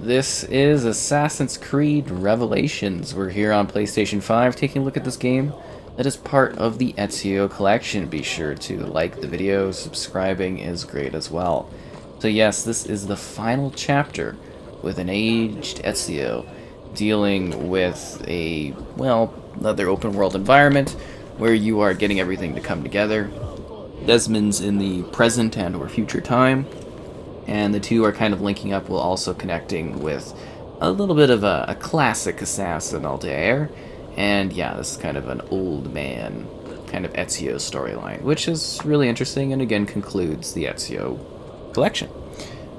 This is Assassin's Creed Revelations. We're here on PlayStation 5 taking a look at this game that is part of the Ezio Collection. Be sure to like the video, subscribing is great as well. So yes, this is the final chapter with an aged Ezio dealing with another open world environment where you are getting everything to come together. Desmond's in the present and or future time, and the two are kind of linking up while also connecting with a little bit of a classic assassin, Altair. And yeah, this is kind of an old man, kind of Ezio storyline, which is really interesting and again concludes the Ezio collection,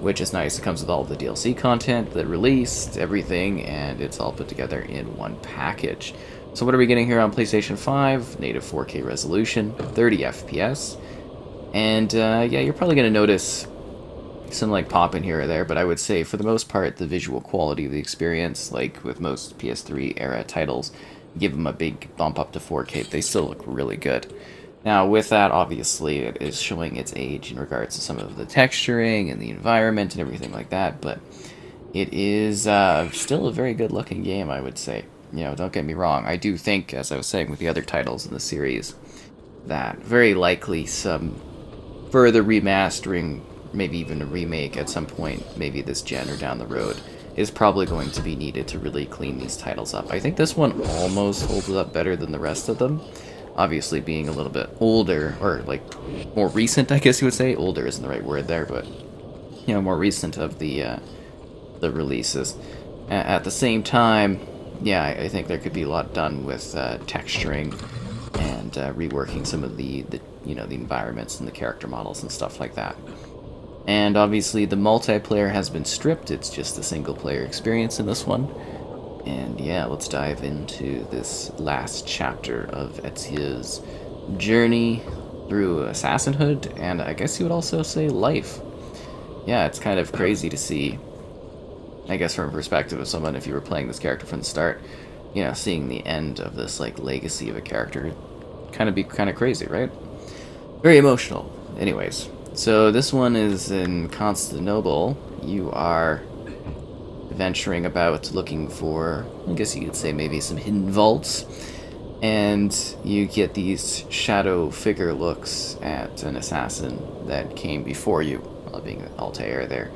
which is nice. It comes with all the DLC content that released, everything, and it's all put together in one package. So what are we getting here on PlayStation 5? Native 4K resolution, 30 FPS, and yeah, you're probably going to notice some like pop in here or there, but I would say for the most part the visual quality of the experience, like with most PS3 era titles, give them a big bump up to 4K. They still look really good. Now with that, obviously it is showing its age in regards to some of the texturing and the environment and everything like that, but it is still a very good looking game, I would say. You know, don't get me wrong, I do think, as I was saying with the other titles in the series, that very likely some further remastering, maybe even a remake at some point, maybe this gen or down the road, is probably going to be needed to really clean these titles up. I think this one almost holds up better than the rest of them. Obviously being a little bit older, or like more recent, I guess you would say. Older isn't the right word there, but you know, more recent of the releases. At the same time, yeah, I think there could be a lot done with texturing and reworking some of the you know, the environments and the character models and stuff like that. And obviously the multiplayer has been stripped, it's just a single player experience in this one. And yeah, let's dive into this last chapter of Ezio's journey through assassinhood, and I guess you would also say life. Yeah, it's kind of crazy to see, I guess from a perspective of someone, if you were playing this character from the start, you know, seeing the end of this like legacy of a character be kind of crazy, right? Very emotional. Anyways, so this one is in Constantinople. You are venturing about looking for, I guess you could say, maybe some hidden vaults, and you get these shadow figure looks at an assassin that came before you, being Altair there.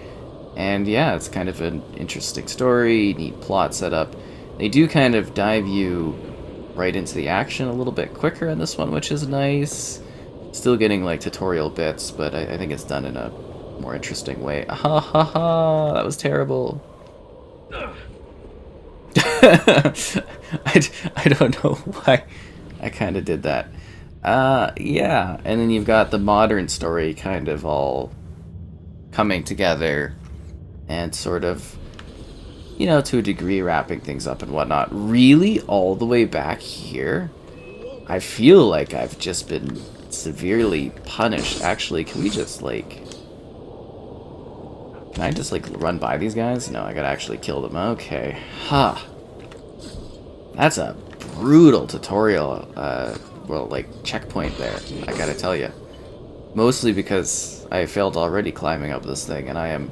And yeah, it's kind of an interesting story, neat plot setup. They do kind of dive you right into the action a little bit quicker in this one, which is nice. Still getting like tutorial bits, but I think it's done in a more interesting way. Ha ha ha! That was terrible. I don't know why I kind of did that. Yeah, and then you've got the modern story kind of all coming together and sort of, you know, to a degree wrapping things up and whatnot. Really, all the way back here, I feel like I've just been severely punished. Actually, can we just like... Can I just like run by these guys? No, I gotta actually kill them. Okay. Huh. That's a brutal tutorial, well, like, checkpoint there, I gotta tell you. Mostly because I failed already climbing up this thing, and I am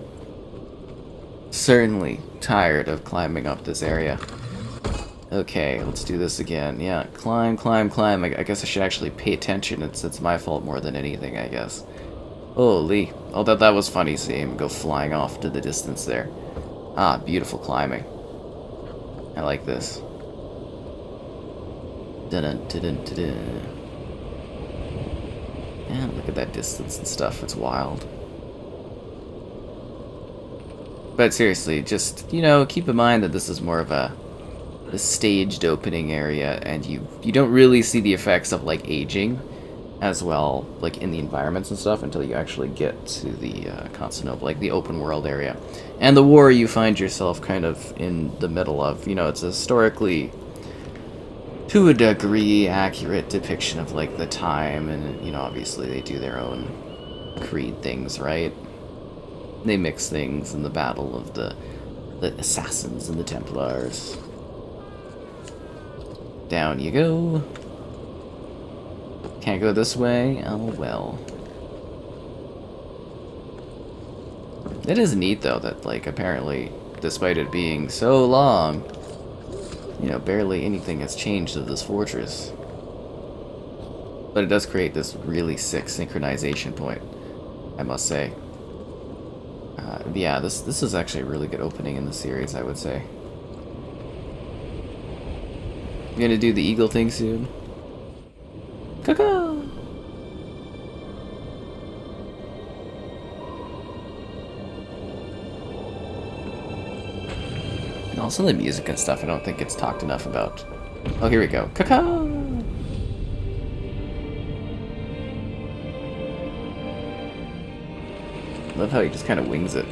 certainly tired of climbing up this area. Okay, let's do this again. Yeah, climb, climb, climb. I guess I should actually pay attention. It's my fault more than anything, I guess. Holy. Oh, that was funny seeing him go flying off to the distance there. Ah, beautiful climbing. I like this. Dun dun dun dun. Man, look at that distance and stuff. It's wild. But seriously, just, you know, keep in mind that this is more of a staged opening area, and you don't really see the effects of like aging as well, like in the environments and stuff, until you actually get to the Constantinople, like the open world area. And the war you find yourself kind of in the middle of. You know, it's a historically, to a degree, accurate depiction of like the time, and you know, obviously they do their own Creed things, right? They mix things in the battle of the assassins and the Templars. Down you go. Can't go this way? Oh well. It is neat though that like apparently despite it being so long, you know, barely anything has changed of this fortress. But it does create this really sick synchronization point, I must say. Yeah, this is actually a really good opening in the series, I would say. You gonna do the eagle thing soon? Caca! And also the music and stuff, I don't think it's talked enough about. Oh, here we go. Caca! Love how he just kind of wings it.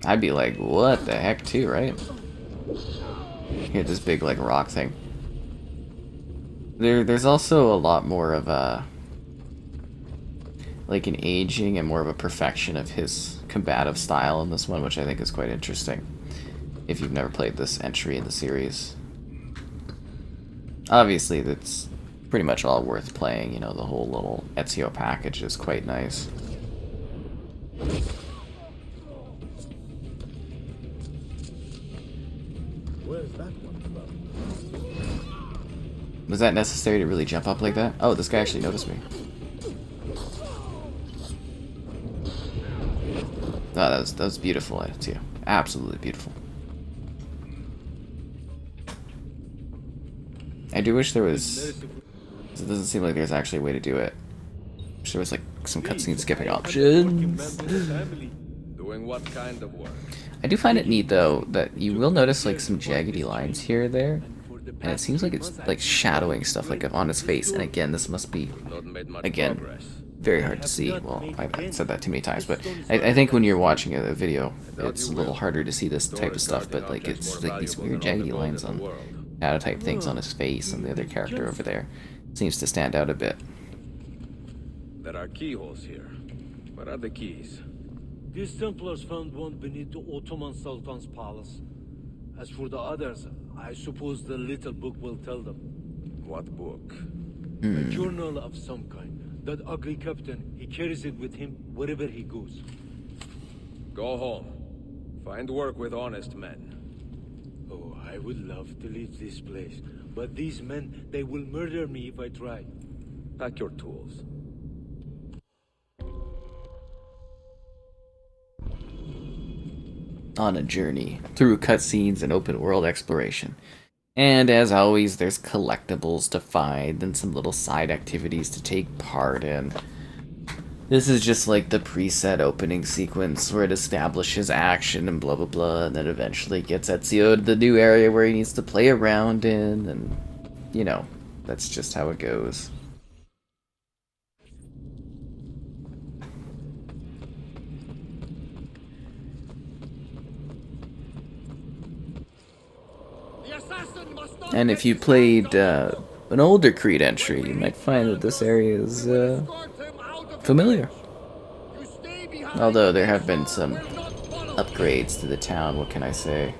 I'd be like, what the heck, too, right? Hit this big, like, rock thing. There's also a lot more of a, like, an aging and more of a perfection of his combative style in this one, which I think is quite interesting. If you've never played this entry in the series. Obviously, that's pretty much all worth playing, you know, the whole little Ezio package is quite nice. Where's that one from? Was that necessary to really jump up like that? Oh, this guy actually noticed me. Oh, that was beautiful, Ezio. Absolutely beautiful. I do wish there was... It doesn't seem like there's actually a way to do it. Wish there was like some cutscene skipping options. Doing what kind of work? I do find it neat though that you will notice like some jaggedy lines here or there, and it seems like it's like shadowing stuff like on his face. And again, this must be again very hard to see. Well, I've said that too many times, but I think when you're watching a video, it's a little harder to see this type of stuff. But like it's like these weird jaggedy lines on shadow type things on his face, and the other character over there seems to stand out a bit. There are keyholes here. What are the keys? These Templars found one beneath the Ottoman Sultan's palace. As for the others, I suppose the little book will tell them. What book? A journal of some kind. That ugly captain, he carries it with him wherever he goes. Go home. Find work with honest men. Oh, I would love to leave this place. But these men, they will murder me if I try. Pack your tools. On a journey through cutscenes and open world exploration. And as always, there's collectibles to find and some little side activities to take part in. This is just like the preset opening sequence where it establishes action and blah blah blah, and then eventually gets Ezio to the new area where he needs to play around in, and you know, that's just how it goes. And if you played an older Creed entry, you might find that this area is familiar. Although there have been some upgrades to the town, what can I say?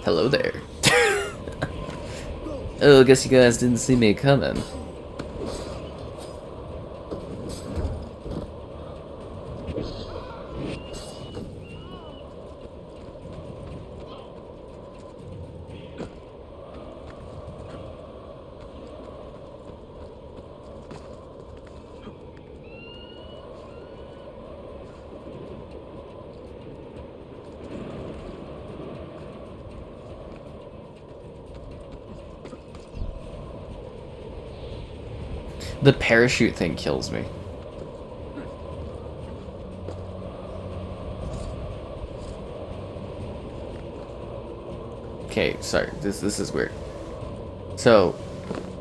Hello there. Oh, I guess you guys didn't see me coming. The parachute thing kills me. Okay, sorry. This is weird. So,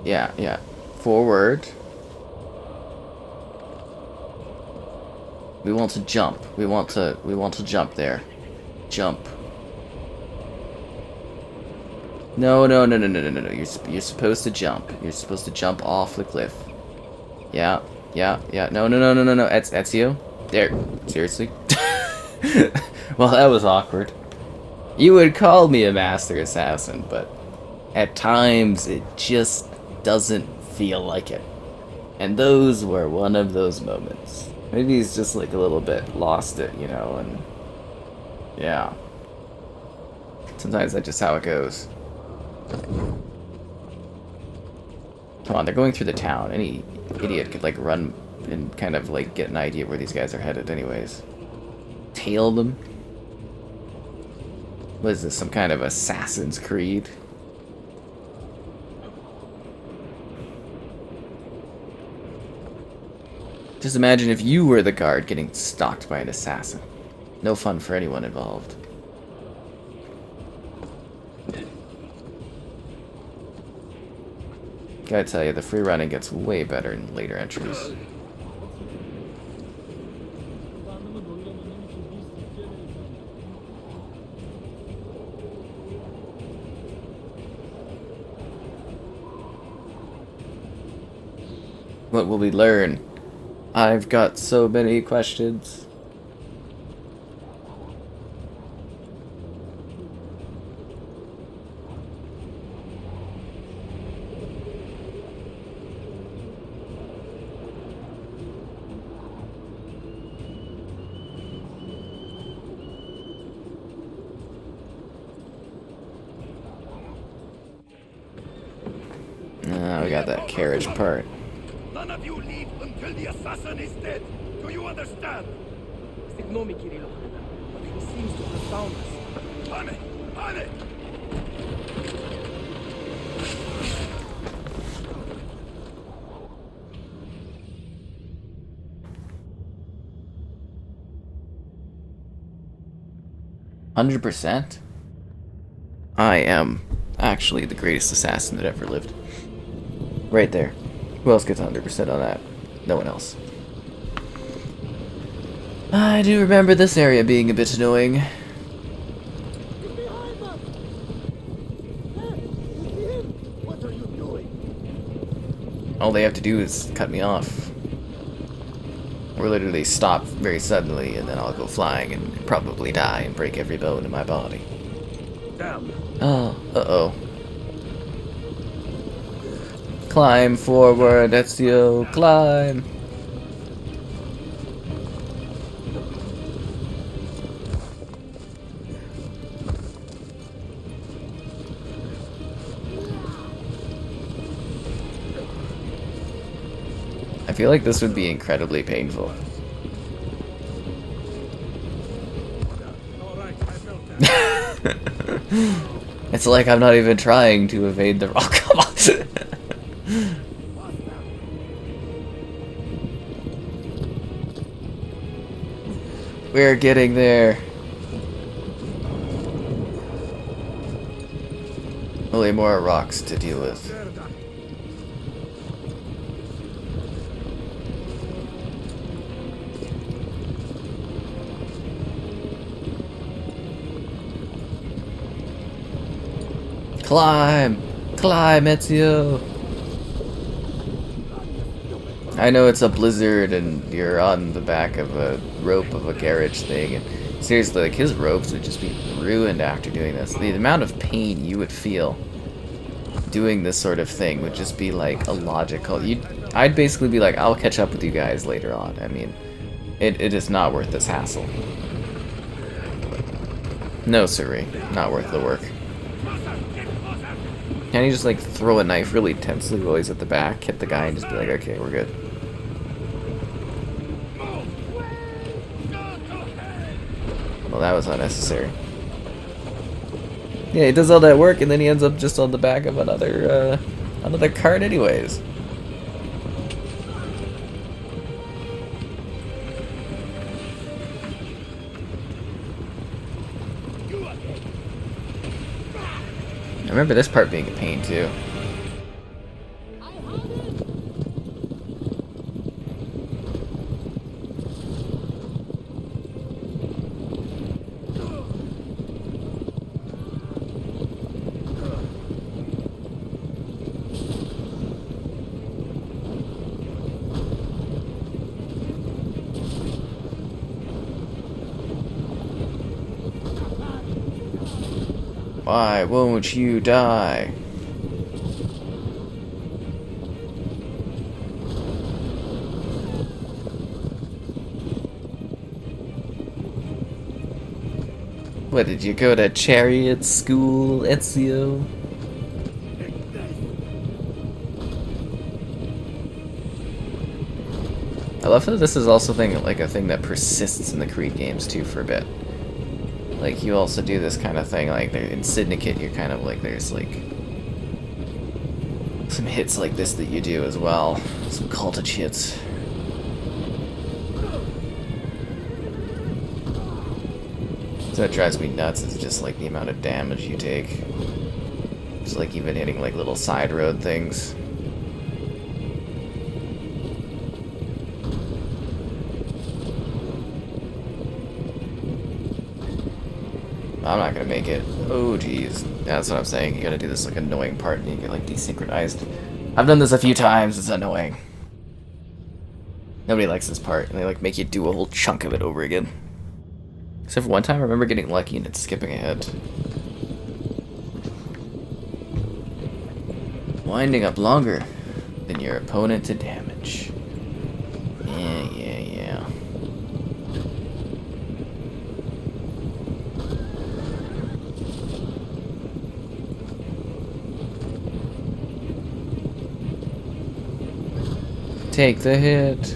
yeah. Forward. We want to jump. We want to jump there. Jump. No. You're supposed to jump. You're supposed to jump off the cliff. Yeah. No. Ezio. There. Seriously? Well, that was awkward. You would call me a master assassin, but at times it just doesn't feel like it. And those were one of those moments. Maybe he's just like a little bit lost it, you know, and yeah. Sometimes that's just how it goes. Come on, they're going through the town. Any idiot could like run and kind of like get an idea where these guys are headed anyways. Tail them? What is this, some kind of Assassin's Creed? Just imagine if you were the guard getting stalked by an assassin. No fun for anyone involved. Gotta tell you, the free running gets way better in later entries. What will we learn? I've got so many questions. We got that carriage part. None of you leave until the assassin is dead. Do you understand? Ignore me, Kirilo. But he seems to have found us. On it! On it! 100%? I am actually the greatest assassin that ever lived. Right there. Who else gets 100% on that? No one else. I do remember this area being a bit annoying. What are you doing? All they have to do is cut me off. Or literally stop very suddenly, and then I'll go flying and probably die and break every bone in my body. Damn. Oh, uh-oh. Climb forward, Ezio, climb! I feel like this would be incredibly painful. Alright, I felt that. It's like I'm not even trying to evade the rock. Come on. We're getting there. Only more rocks to deal with. Climb! Climb, Ezio! I know it's a blizzard and you're on the back of a rope of a carriage thing, and seriously, like, his ropes would just be ruined after doing this. The amount of pain you would feel doing this sort of thing would just be like illogical. I'd basically be like, I'll catch up with you guys later on. I mean, it is not worth this hassle. No, siree. Not worth the work. Can't he just like throw a knife really tensely while he's at the back, hit the guy, and just be like, okay, we're good? Well, that was unnecessary. Yeah, he does all that work, and then he ends up just on the back of another cart anyways. remember this part being a pain too. Why won't you die? What, did you go to chariot school, Ezio? I love that this is also a thing that persists in the Creed games too for a bit. Like, you also do this kind of thing, like, in Syndicate, you're kind of like, there's, like, some hits like this that you do as well. Some cultage hits. So that drives me nuts, is just, like, the amount of damage you take. Just, like, even hitting, like, little side road things. I'm not gonna make it. Oh, jeez. Yeah, that's what I'm saying. You gotta do this, like, annoying part and you get, like, desynchronized. I've done this a few times. It's annoying. Nobody likes this part, and they, like, make you do a whole chunk of it over again. Except for one time, I remember getting lucky and it's skipping ahead. Winding up longer than your opponent to damage. Yeah. Take the hit.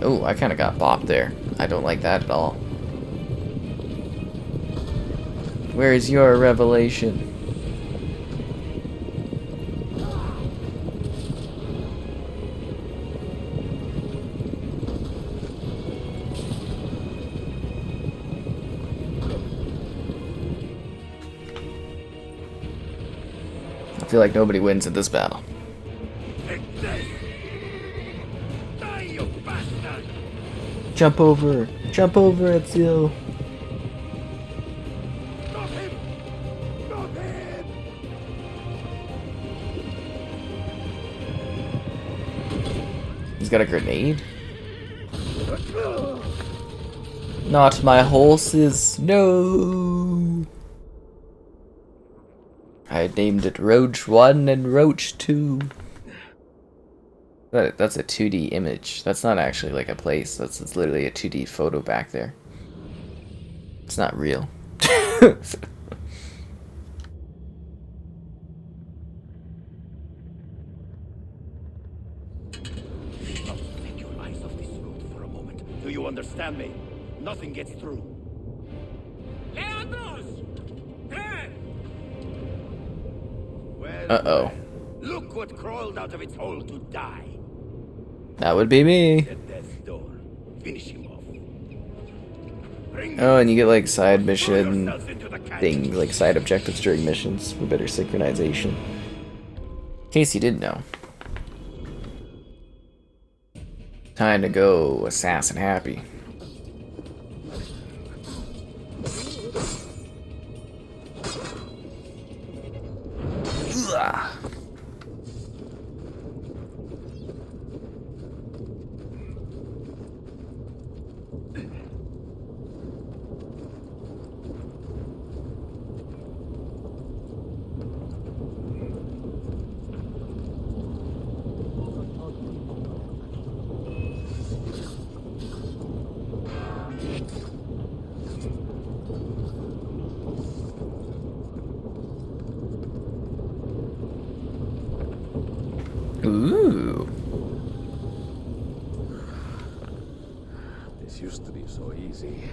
Oh, I kind of got bopped there. I don't like that at all. Where's your revelation? I feel like nobody wins in this battle. Jump over, Ezio. Stop him! Stop him! He's got a grenade? Not my horses, no! I named it Roach 1 and Roach 2. That's a 2D image. That's not actually like a place. It's literally a 2D photo back there. It's not real. Take your eyes off this road for a moment. Do you understand me? Nothing gets through. Leandros! Well, Uh-oh. look what crawled out of its hole to die. That would be me. At death's door. Finish him off. Bring Oh, and you get like side throw mission yourselves into the canyon. things, like side objectives during missions for better synchronization. In case you didn't know. Time to go assassin happy. Ugh. Ooh. This used to be so easy.